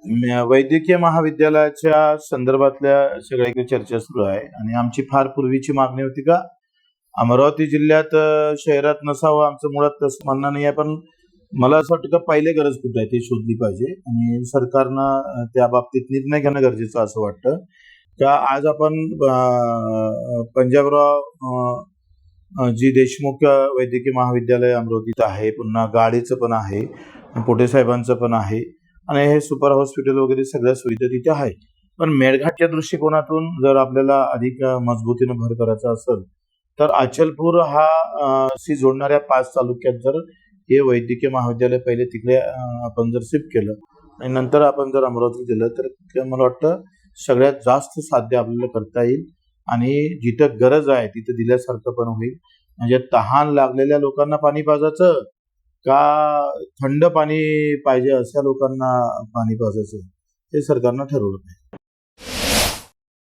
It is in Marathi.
वैद्यकीय महाविद्यालयाच्या संदर्भातल्या सगळ्या काही चर्चा सुरू आहे आणि आमची फार पूर्वीची मागणी होती का अमरावती जिल्ह्यात शहरात नसावं, आमचं मुळात तसं म्हणणं नाही आहे. पण मला असं वाटतं का पहिले गरज कुठे आहे ते शोधली पाहिजे आणि सरकारनं त्या बाबतीत निर्णय घेणं गरजेचं असं वाटतं. का आज आपण पंजाबराव जी देशमुख वैद्यकीय महाविद्यालय अमरावतीत आहे, पुन्हा गाडीचं पण आहे, पोटे साहेबांचं पण आहे आणि हे सुपर हॉस्पिटल वगैरे सगळ्या सुविधा तिथे आहे. पण मेळघाटच्या दृष्टिकोनातून जर आपल्याला अधिक मजबूतीनं भर करायचा असेल तर अचलपूर हा शी जोडणाऱ्या 5 तालुक्यात जर हे वैद्यकीय महाविद्यालय पहिले तिकडे आपण जर शिफ्ट केलं आणि नंतर आपण जर अमरावती दिलं तर मला वाटतं सगळ्यात जास्त साध्य आपल्याला करता येईल आणि जिथं गरज आहे तिथं दिल्यासारखं पण होईल. म्हणजे तहान लागलेल्या लोकांना पाणी पाजायचं का थंड पाणी पाहिजे अशा लोकांना पाणी पाजायचं हे सरकारनं ठरवलं पाहिजे.